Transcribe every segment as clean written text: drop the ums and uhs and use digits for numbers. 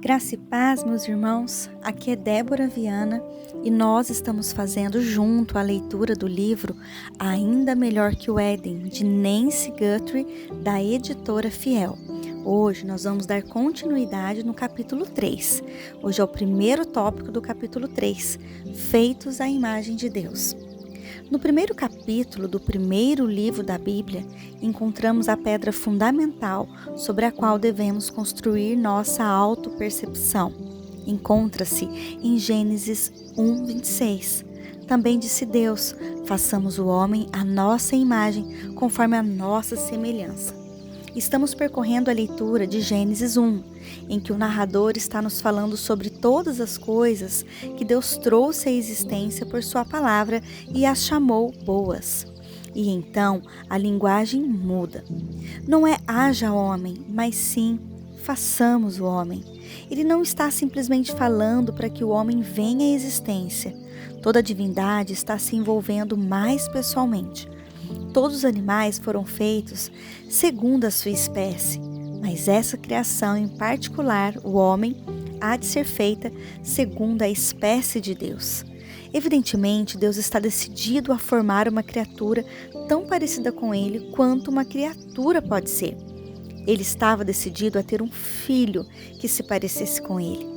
Graça e paz, meus irmãos, aqui é Débora Viana e nós estamos fazendo junto a leitura do livro Ainda Melhor que o Éden, de Nancy Guthrie, da editora Fiel. Hoje nós vamos dar continuidade no capítulo 3. Hoje é o primeiro tópico do capítulo 3, Feitos à Imagem de Deus. No primeiro capítulo do primeiro livro da Bíblia, encontramos a pedra fundamental sobre a qual devemos construir nossa autopercepção. Encontra-se em Gênesis 1:26. Também disse Deus: façamos o homem à nossa imagem, conforme a nossa semelhança. Estamos percorrendo a leitura de Gênesis 1, em que o narrador está nos falando sobre todas as coisas que Deus trouxe à existência por sua palavra e as chamou boas. E então a linguagem muda. Não é haja homem, mas sim façamos o homem. Ele não está simplesmente falando para que o homem venha à existência. Toda a divindade está se envolvendo mais pessoalmente. Todos os animais foram feitos segundo a sua espécie, mas essa criação em particular, o homem, há de ser feita segundo a espécie de Deus. Evidentemente, Deus está decidido a formar uma criatura tão parecida com ele quanto uma criatura pode ser. Ele estava decidido a ter um filho que se parecesse com ele.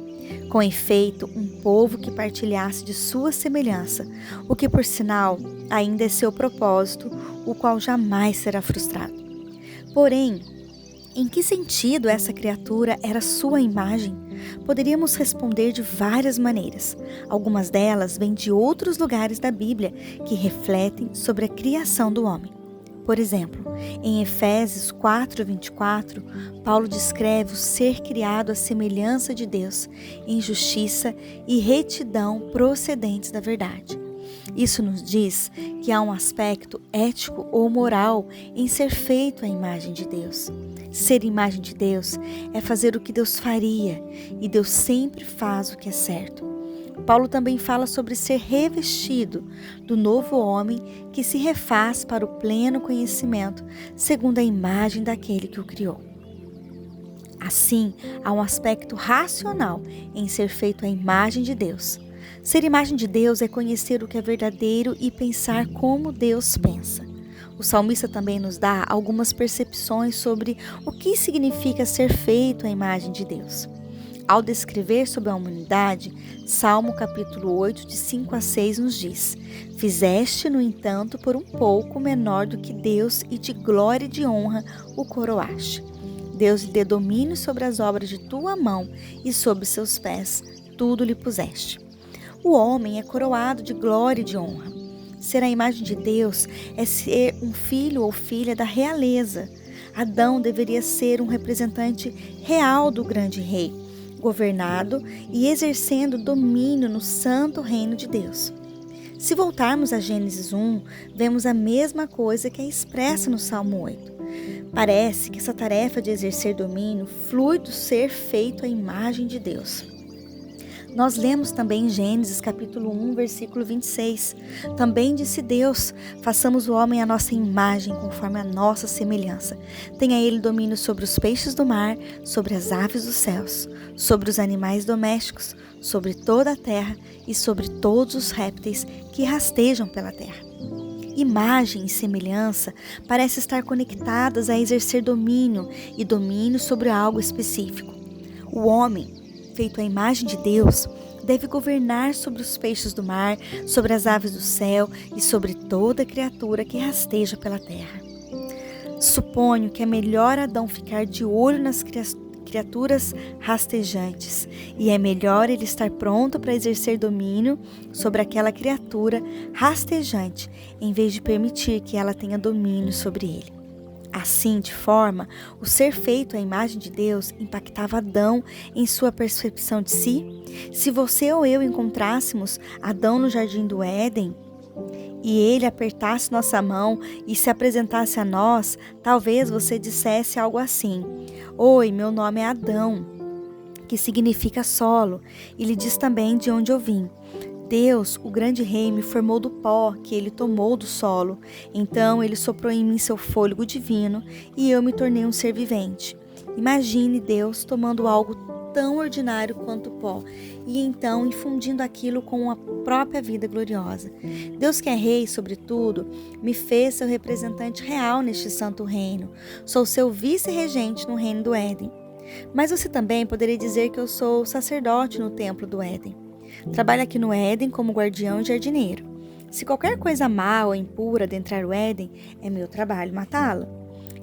Com efeito, um povo que partilhasse de sua semelhança, o que, por sinal, ainda é seu propósito, o qual jamais será frustrado. Porém, em que sentido essa criatura era sua imagem? Poderíamos responder de várias maneiras. Algumas delas vêm de outros lugares da Bíblia que refletem sobre a criação do homem. Por exemplo, em Efésios 4:24, Paulo descreve o ser criado à semelhança de Deus, em justiça e retidão procedentes da verdade. Isso nos diz que há um aspecto ético ou moral em ser feito à imagem de Deus. Ser imagem de Deus é fazer o que Deus faria, e Deus sempre faz o que é certo. Paulo também fala sobre ser revestido do novo homem que se refaz para o pleno conhecimento, segundo a imagem daquele que o criou. Assim, há um aspecto racional em ser feito à imagem de Deus. Ser imagem de Deus é conhecer o que é verdadeiro e pensar como Deus pensa. O salmista também nos dá algumas percepções sobre o que significa ser feito à imagem de Deus. Ao descrever sobre a humanidade, Salmo capítulo 8, de 5 a 6 nos diz: fizeste, no entanto, por um pouco menor do que Deus e de glória e de honra o coroaste. Deus lhe dê domínio sobre as obras de tua mão e sobre seus pés, tudo lhe puseste. O homem é coroado de glória e de honra. Ser a imagem de Deus é ser um filho ou filha da realeza. Adão deveria ser um representante real do grande rei, governado e exercendo domínio no santo reino de Deus. Se voltarmos a Gênesis 1, vemos a mesma coisa que é expressa no Salmo 8. Parece que essa tarefa de exercer domínio flui do ser feito à imagem de Deus. Nós lemos também em Gênesis capítulo 1, versículo 26. Também disse Deus: façamos o homem à nossa imagem, conforme a nossa semelhança. Tenha ele domínio sobre os peixes do mar, sobre as aves dos céus, sobre os animais domésticos, sobre toda a terra e sobre todos os répteis que rastejam pela terra. Imagem e semelhança parecem estar conectadas a exercer domínio e domínio sobre algo específico. O homem, feito à imagem de Deus, deve governar sobre os peixes do mar, sobre as aves do céu e sobre toda criatura que rasteja pela terra. Suponho que é melhor Adão ficar de olho nas criaturas rastejantes, e é melhor ele estar pronto para exercer domínio sobre aquela criatura rastejante, em vez de permitir que ela tenha domínio sobre ele. Assim, de forma, o ser feito à imagem de Deus impactava Adão em sua percepção de si. Se você ou eu encontrássemos Adão no jardim do Éden e ele apertasse nossa mão e se apresentasse a nós, talvez você dissesse algo assim: oi, meu nome é Adão, que significa solo, e lhe diz também de onde eu vim. Deus, o grande rei, me formou do pó que ele tomou do solo. Então ele soprou em mim seu fôlego divino e eu me tornei um ser vivente. Imagine Deus tomando algo tão ordinário quanto o pó, e então infundindo aquilo com a própria vida gloriosa. Deus, que é rei sobre tudo, me fez seu representante real neste santo reino. Sou seu vice-regente no reino do Éden. Mas você também poderia dizer que eu sou sacerdote no templo do Éden. Trabalho aqui no Éden como guardião e jardineiro. Se qualquer coisa má ou impura adentrar o Éden, é meu trabalho matá-la.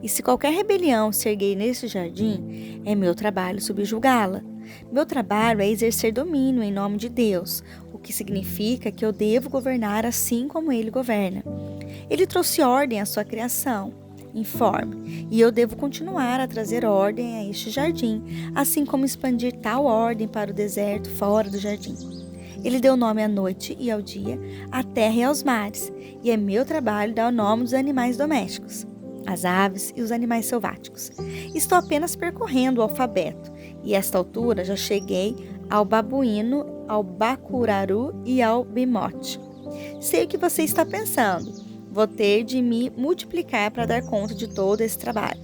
E se qualquer rebelião se erguer nesse jardim, é meu trabalho subjugá-la. Meu trabalho é exercer domínio em nome de Deus, o que significa que eu devo governar assim como Ele governa. Ele trouxe ordem à sua criação, informe, e eu devo continuar a trazer ordem a este jardim, assim como expandir tal ordem para o deserto fora do jardim. Ele deu nome à noite e ao dia, à terra e aos mares, e é meu trabalho dar o nome dos animais domésticos, as aves e os animais selváticos. Estou apenas percorrendo o alfabeto, e a esta altura já cheguei ao babuíno, ao bacuraru e ao bimote. Sei o que você está pensando. Vou ter de me multiplicar para dar conta de todo esse trabalho.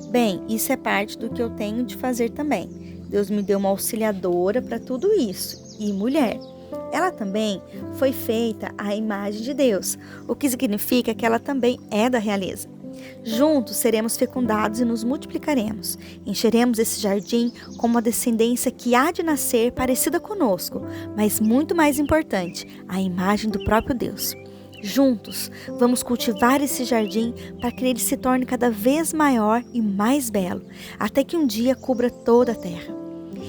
Bem, isso é parte do que eu tenho de fazer também. Deus me deu uma auxiliadora para tudo isso, e mulher. Ela também foi feita à imagem de Deus, o que significa que ela também é da realeza. Juntos seremos fecundados e nos multiplicaremos. Encheremos esse jardim com uma descendência que há de nascer parecida conosco, mas muito mais importante, a imagem do próprio Deus. Juntos, vamos cultivar esse jardim para que ele se torne cada vez maior e mais belo, até que um dia cubra toda a terra.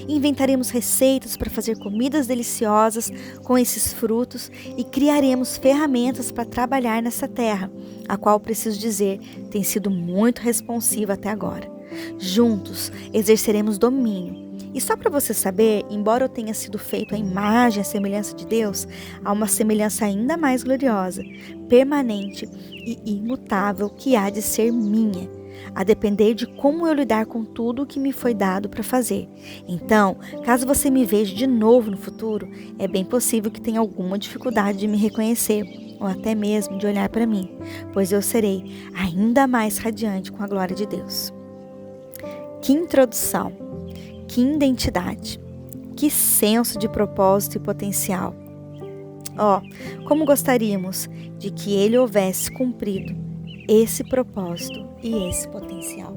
Inventaremos receitas para fazer comidas deliciosas com esses frutos e criaremos ferramentas para trabalhar nessa terra, a qual, preciso dizer, tem sido muito responsiva até agora. Juntos, exerceremos domínio. E só para você saber, embora eu tenha sido feito à imagem e à semelhança de Deus, há uma semelhança ainda mais gloriosa, permanente e imutável que há de ser minha, a depender de como eu lidar com tudo o que me foi dado para fazer. Então, caso você me veja de novo no futuro, é bem possível que tenha alguma dificuldade de me reconhecer, ou até mesmo de olhar para mim, pois eu serei ainda mais radiante com a glória de Deus. Que introdução! Que identidade! Que senso de propósito e potencial! Como gostaríamos de que ele houvesse cumprido esse propósito e esse potencial.